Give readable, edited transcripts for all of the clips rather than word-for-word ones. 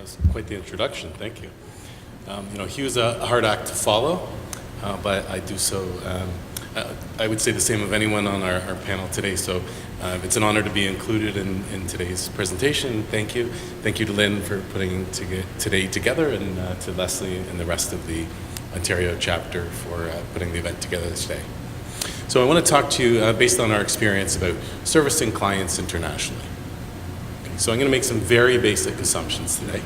That's quite the introduction. Thank you. He was a hard act to follow, but I do so. I would say the same of anyone on our panel today. So it's an honor to be included in today's presentation. Thank you. Thank you to Lynn for putting today together, and to Leslie and the rest of the Ontario chapter for putting the event together today. So I want to talk to you based on our experience about servicing clients internationally. Okay, so I'm going to make some very basic assumptions today,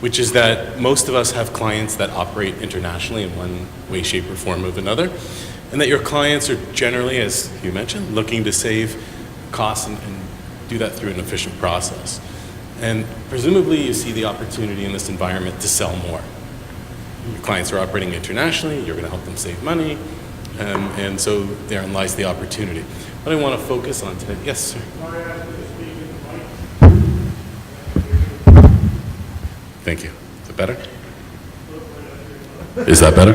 which is that most of us have clients that operate internationally in one way, shape, or form of another, and that your clients are generally, as you mentioned, looking to save costs and do that through an efficient process. And presumably you see the opportunity in this environment to sell more. Your clients are operating internationally, you're going to help them save money, and so therein lies the opportunity. What I want to focus on today, yes, sir. Thank you. Is it better? Is that better?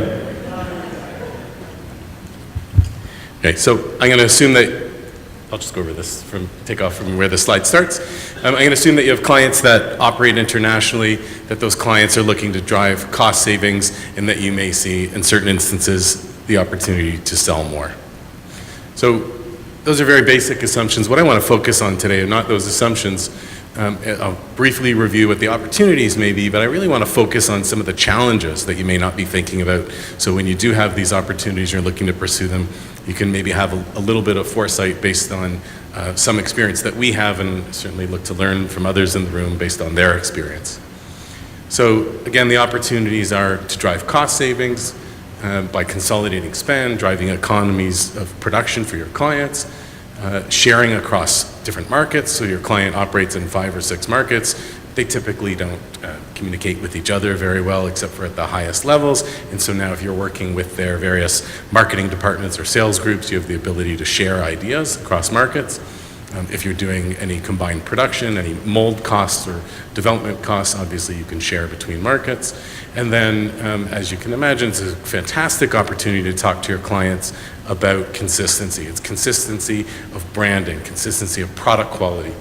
Okay, so I'm going to assume that, I'll just go over this, take off from where the slide starts. I'm going to assume that you have clients that operate internationally, that those clients are looking to drive cost savings, and that you may see, in certain instances, the opportunity to sell more. So those are very basic assumptions. What I want to focus on today are not those assumptions. I'll briefly review what the opportunities may be, but I really want to focus on some of the challenges that you may not be thinking about. So when you do have these opportunities, you're looking to pursue them, you can maybe have a little bit of foresight based on some experience that we have, and certainly look to learn from others in the room based on their experience. So again, the opportunities are to drive cost savings by consolidating spend, driving economies of production for your clients, sharing across different markets. So your client operates in 5 or 6 markets. They typically don't communicate with each other very well, except for at the highest levels. And so now if you're working with their various marketing departments or sales groups, you have the ability to share ideas across markets. If you're doing any combined production, any mold costs or development costs, obviously you can share between markets. And then, as you can imagine, it's a fantastic opportunity to talk to your clients about consistency. It's consistency of branding, consistency of product quality,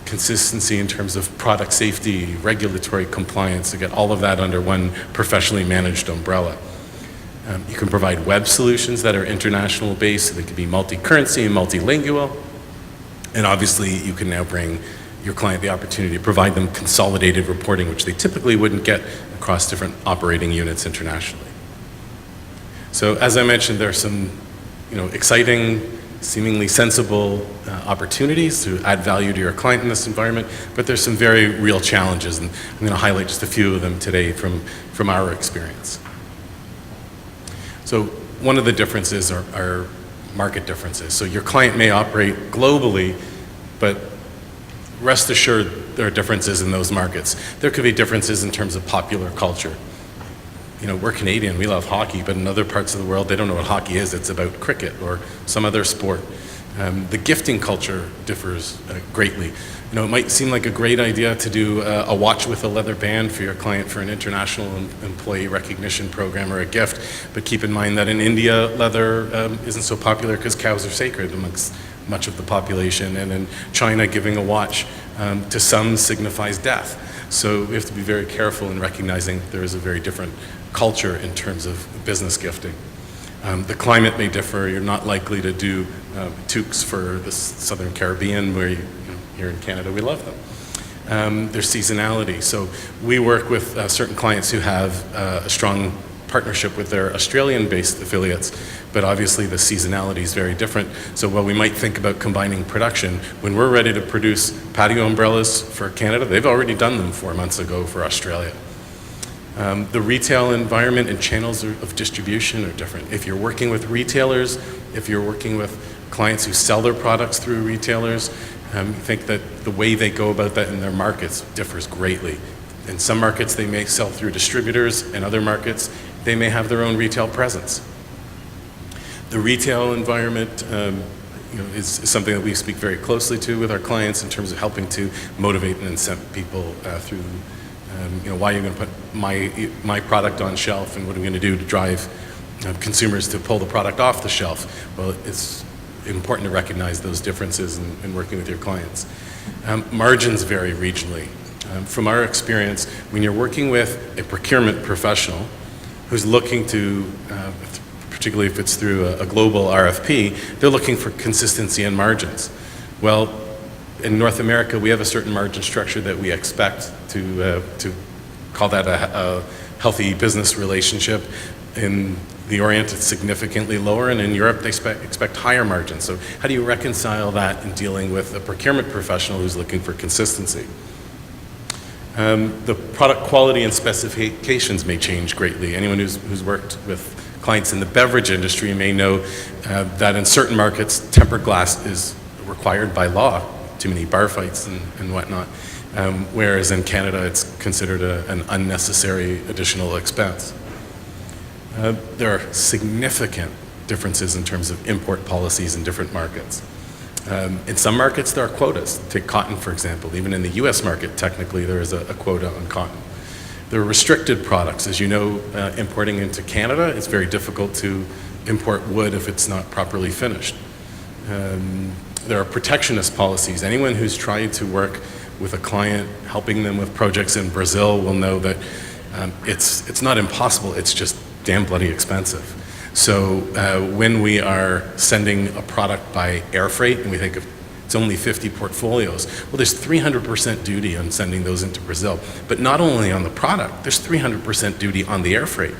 consistency in terms of product safety, regulatory compliance, to get all of that under one professionally managed umbrella. You can provide web solutions that are international based, so they can be multi-currency and multilingual. And obviously, you can now bring your client the opportunity to provide them consolidated reporting, which they typically wouldn't get across different operating units internationally. So as I mentioned, there are some exciting, seemingly sensible opportunities to add value to your client in this environment, but there's some very real challenges, and I'm going to highlight just a few of them today from our experience. So one of the differences are market differences. So your client may operate globally, but rest assured there are differences in those markets. There could be differences in terms of popular culture. We're Canadian, we love hockey, but in other parts of the world, they don't know what hockey is. It's about cricket or some other sport. The gifting culture differs greatly. It might seem like a great idea to do a watch with a leather band for your client for an international employee recognition program or a gift, but keep in mind that in India, leather isn't so popular because cows are sacred amongst much of the population, and in China, giving a watch to some signifies death. So we have to be very careful in recognizing there is a very different culture in terms of business gifting. The climate may differ. You're not likely to do toques for the Southern Caribbean, where here in Canada we love them. There's seasonality. So we work with certain clients who have a strong partnership with their Australian-based affiliates, but obviously the seasonality is very different. So while we might think about combining production, when we're ready to produce patio umbrellas for Canada, they've already done them 4 months ago for Australia. The retail environment and channels of distribution are different. If you're working with retailers, if you're working with clients who sell their products through retailers, you think that the way they go about that in their markets differs greatly. In some markets, they may sell through distributors. In other markets, they may have their own retail presence. The retail environment is something that we speak very closely to with our clients in terms of helping to motivate and incent people through why you're going to put my product on shelf, and what I'm going to do to drive consumers to pull the product off the shelf. Well, it's important to recognize those differences in working with your clients. Margins vary regionally. From our experience, when you're working with a procurement professional who's looking to, particularly if it's through a global RFP, they're looking for consistency in margins. Well, in North America, we have a certain margin structure that we expect to call that a healthy business relationship. In the Orient, it's significantly lower, and in Europe, they expect higher margins. So how do you reconcile that in dealing with a procurement professional who's looking for consistency? The product quality and specifications may change greatly. Anyone who's worked with clients in the beverage industry may know that in certain markets, tempered glass is required by law. Too many bar fights and whatnot. Whereas in Canada, it's considered an unnecessary additional expense. There are significant differences in terms of import policies in different markets. In some markets, there are quotas. Take cotton, for example. Even in the US market, technically, there is a quota on cotton. There are restricted products. As you know, importing into Canada, it's very difficult to import wood if it's not properly finished. There are protectionist policies. Anyone who's tried to work with a client, helping them with projects in Brazil will know that it's not impossible, it's just damn bloody expensive. So when we are sending a product by air freight and we think of it's only 50 portfolios, well, there's 300% duty on sending those into Brazil. But not only on the product, there's 300% duty on the air freight.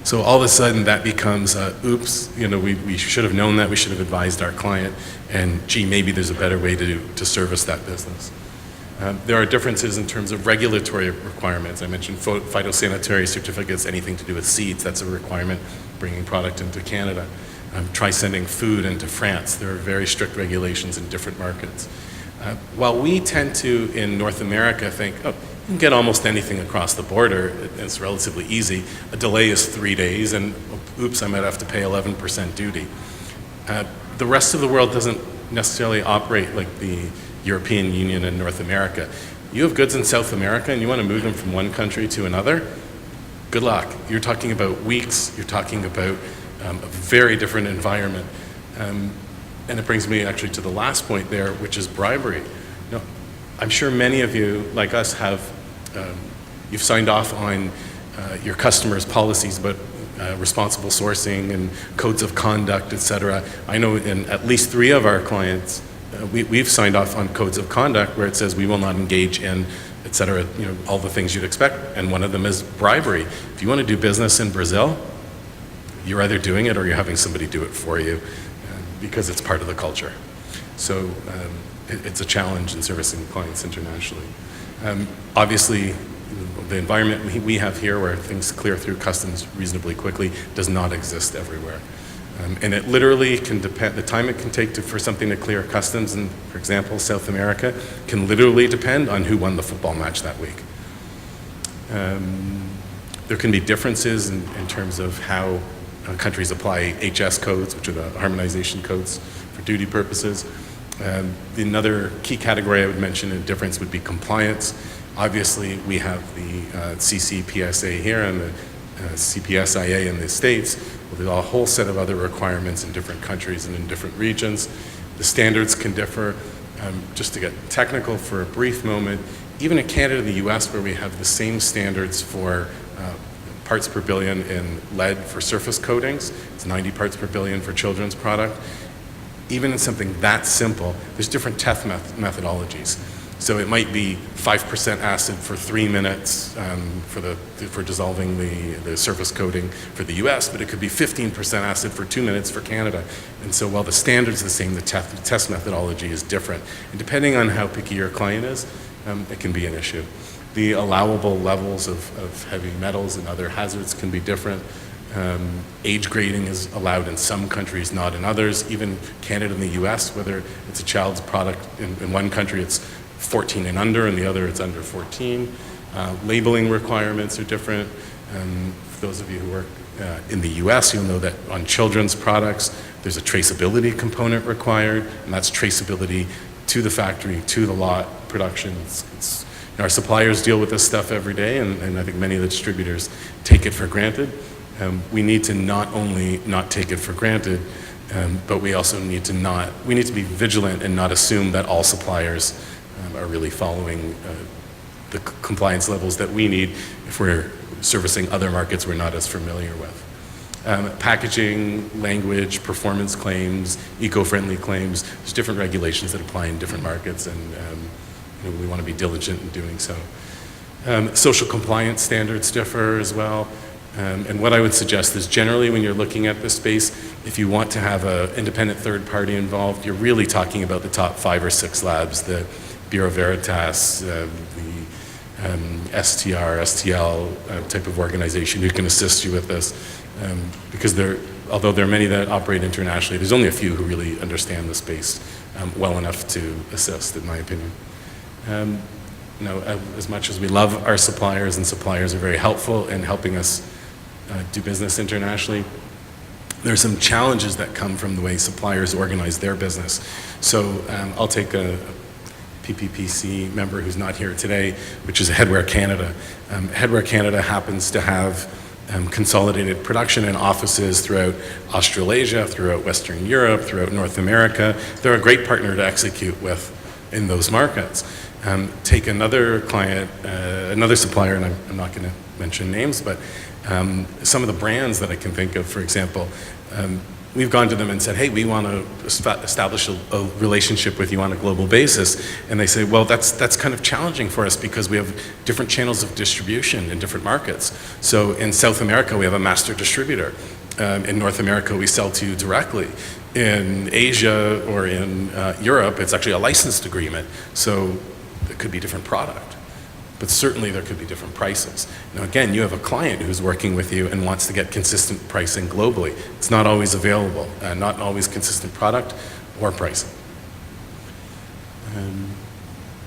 So all of a sudden that becomes, oops, we should have known that, we should have advised our client, and gee, maybe there's a better way to service that business. There are differences in terms of regulatory requirements. I mentioned phytosanitary certificates, anything to do with seeds, that's a requirement bringing product into Canada. Try sending food into France. There are very strict regulations in different markets. While we tend to, in North America, think, oh, you can get almost anything across the border, it's relatively easy. A delay is 3 days, and oops, I might have to pay 11% duty. The rest of the world doesn't necessarily operate like the European Union and North America. You have goods in South America and you want to move them from one country to another, good luck. You're talking about weeks, you're talking about a very different environment. And it brings me actually to the last point there, which is bribery. I'm sure many of you, like us, you've signed off on your customers' policies about responsible sourcing and codes of conduct, et cetera. I know in at least 3 of our clients, we've signed off on codes of conduct where it says we will not engage in, et cetera, all the things you'd expect, and one of them is bribery. If you want to do business in Brazil, you're either doing it or you're having somebody do it for you because it's part of the culture. So it's a challenge in servicing clients internationally. Obviously, the environment we have here where things clear through customs reasonably quickly does not exist everywhere. And it literally can depend, the time it can take for something to clear customs in, for example, South America, can literally depend on who won the football match that week. There can be differences in terms of how countries apply HS codes, which are the harmonization codes for duty purposes. Another key category I would mention in difference would be compliance. Obviously, we have the CCPSA here and the CPSIA in the States. Well, there's a whole set of other requirements in different countries and in different regions. The standards can differ. Just to get technical for a brief moment, even in Canada and the US, where we have the same standards for parts per billion in lead for surface coatings, it's 90 parts per billion for children's product. Even in something that simple, there's different test methodologies. So it might be 5% acid for 3 minutes for dissolving the surface coating for the US, but it could be 15% acid for 2 minutes for Canada. And so while the standard's the same, the test methodology is different. And depending on how picky your client is, it can be an issue. The allowable levels of heavy metals and other hazards can be different. Age grading is allowed in some countries, not in others. Even Canada and the US, whether it's a child's product, in one country it's 14 and under, and the other it's under 14. Labeling requirements are different. For those of you who work in the US, you'll know that on children's products, there's a traceability component required, and that's traceability to the factory, to the lot, production. Our suppliers deal with this stuff every day, and I think many of the distributors take it for granted. We need to not only not take it for granted, but we also need to be vigilant and not assume that all suppliers are really following the compliance levels that we need if we're servicing other markets we're not as familiar with. Packaging, language, performance claims, eco-friendly claims, there's different regulations that apply in different markets, and we want to be diligent in doing so. Social compliance standards differ as well. And what I would suggest is generally when you're looking at this space, if you want to have an independent third party involved, you're really talking about the top 5 or 6 labs, the Bureau Veritas, the STR, STL type of organization who can assist you with this. Because although there are many that operate internationally, there's only a few who really understand the space well enough to assist, in my opinion. As much as we love our suppliers, and suppliers are very helpful in helping us do business internationally, there are some challenges that come from the way suppliers organize their business. So I'll take a PPPC member who's not here today, which is Headwear Canada. Headwear Canada happens to have consolidated production in offices throughout Australasia, throughout Western Europe, throughout North America. They're a great partner to execute with in those markets. Take another client, another supplier, and I'm not going to mention names, but some of the brands that I can think of, for example, we've gone to them and said, hey, we want to establish a relationship with you on a global basis. And they say, well, that's kind of challenging for us because we have different channels of distribution in different markets. So in South America, we have a master distributor. In North America, we sell to you directly. In Asia or in Europe, it's actually a licensed agreement. So it could be different product. But certainly there could be different prices. Now again, you have a client who's working with you and wants to get consistent pricing globally. It's not always available, not always consistent product or pricing.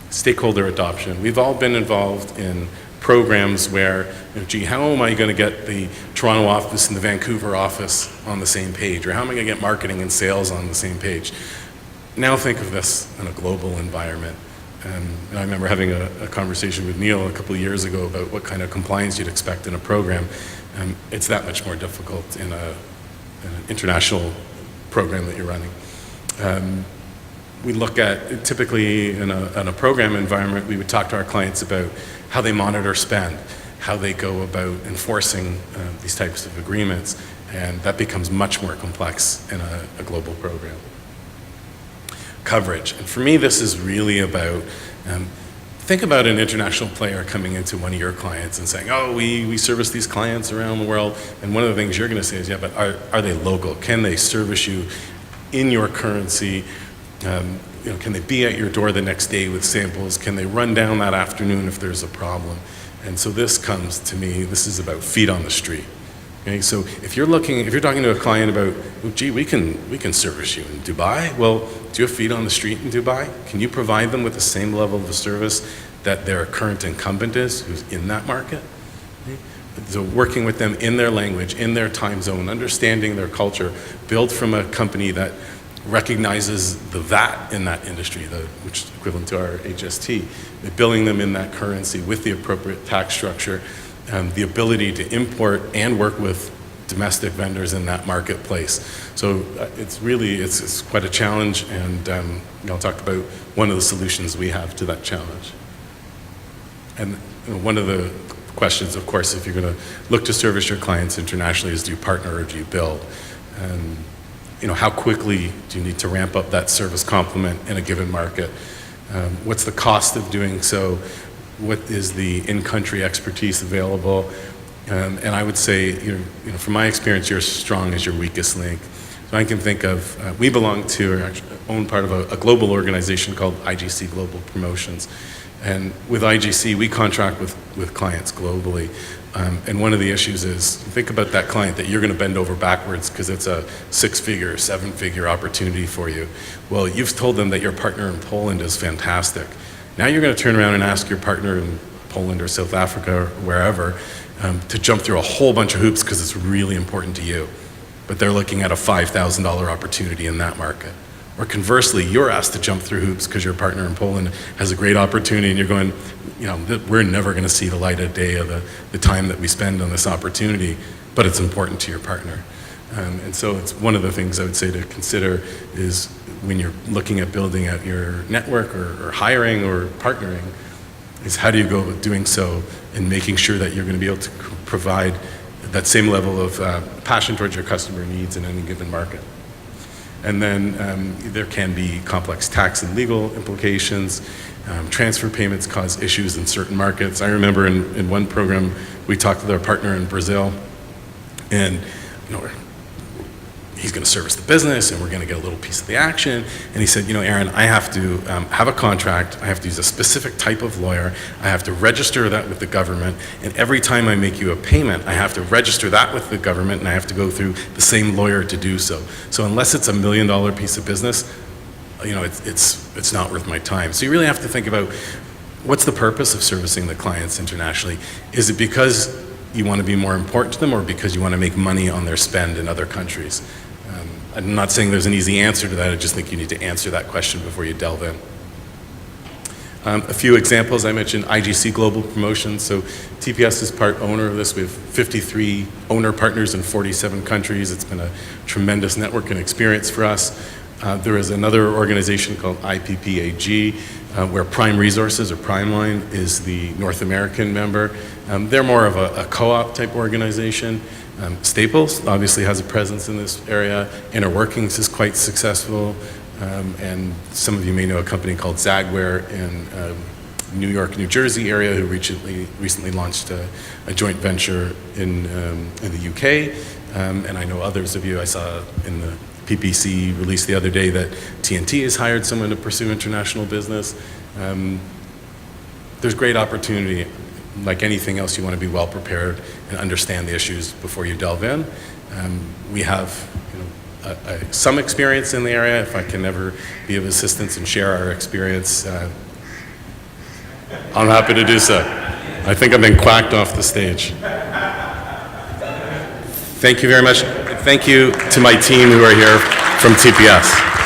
Stakeholder adoption. We've all been involved in programs where, gee, how am I going to get the Toronto office and the Vancouver office on the same page? Or how am I going to get marketing and sales on the same page? Now think of this in a global environment. And I remember having a conversation with Neil a couple of years ago about what kind of compliance you'd expect in a program. It's that much more difficult in an international program that you're running. We look at, typically in a program environment, we would talk to our clients about how they monitor spend, how they go about enforcing these types of agreements, and that becomes much more complex in a global program. Coverage. And for me, this is really about, think about an international player coming into one of your clients and saying, oh, we service these clients around the world. And one of the things you're going to say is, yeah, but are they local? Can they service you in your currency? Can they be at your door the next day with samples? Can they run down that afternoon if there's a problem? And so this comes to me, this is about feet on the street. Okay, so if you're talking to a client about, oh, gee, we can service you in Dubai. Well, do you have feet on the street in Dubai? Can you provide them with the same level of service that their current incumbent is, who's in that market? Okay? So working with them in their language, in their time zone, understanding their culture, built from a company that recognizes the VAT in that industry, which is equivalent to our HST, billing them in that currency with the appropriate tax structure, the ability to import and work with domestic vendors in that marketplace. So it's quite a challenge, and I'll talk about one of the solutions we have to that challenge. And one of the questions, of course, if you're going to look to service your clients internationally is, do you partner or do you build? How quickly do you need to ramp up that service complement in a given market? What's the cost of doing so? What is the in-country expertise available? And I would say, from my experience, you're as strong as your weakest link. So I can think of, we belong to, or actually own part of a global organization called IGC Global Promotions. And with IGC, we contract with clients globally. And one of the issues is, think about that client that you're going to bend over backwards because it's a 6-figure, 7-figure opportunity for you. Well, you've told them that your partner in Poland is fantastic. Now you're going to turn around and ask your partner in Poland or South Africa or wherever to jump through a whole bunch of hoops because it's really important to you. But they're looking at a $5,000 opportunity in that market. Or conversely, you're asked to jump through hoops because your partner in Poland has a great opportunity and you're going, we're never going to see the light of day of the time that we spend on this opportunity, but it's important to your partner. And so it's one of the things I would say to consider is when you're looking at building out your network or hiring or partnering, is how do you go about doing so and making sure that you're going to be able to provide that same level of passion towards your customer needs in any given market. And then there can be complex tax and legal implications. Transfer payments cause issues in certain markets. I remember in one program, we talked with our partner in Brazil, and he's going to service the business, and we're going to get a little piece of the action. And he said, Aaron, I have to have a contract. I have to use a specific type of lawyer. I have to register that with the government. And every time I make you a payment, I have to register that with the government, and I have to go through the same lawyer to do so. So unless it's $1 million piece of business, it's not worth my time. So you really have to think about what's the purpose of servicing the clients internationally. Is it because you want to be more important to them, or because you want to make money on their spend in other countries? I'm not saying there's an easy answer to that. I just think you need to answer that question before you delve in. A few examples. I mentioned IGC Global Promotions. So TPS is part owner of this. We have 53 owner partners in 47 countries. It's been a tremendous network and experience for us. There is another organization called IPPAG, where Prime Resources, or Primeline, is the North American member. They're more of a co-op type organization. Staples obviously has a presence in this area. Interworkings is quite successful. And some of you may know a company called Zagware in New York, New Jersey area, who recently launched a joint venture in the UK. And I know others of you, I saw in the PPC release the other day that TNT has hired someone to pursue international business. There's great opportunity. Like anything else, you want to be well prepared and understand the issues before you delve in. We have some experience in the area. If I can ever be of assistance and share our experience, I'm happy to do so. I think I've been quacked off the stage. Thank you very much. Thank you to my team who are here from TPS.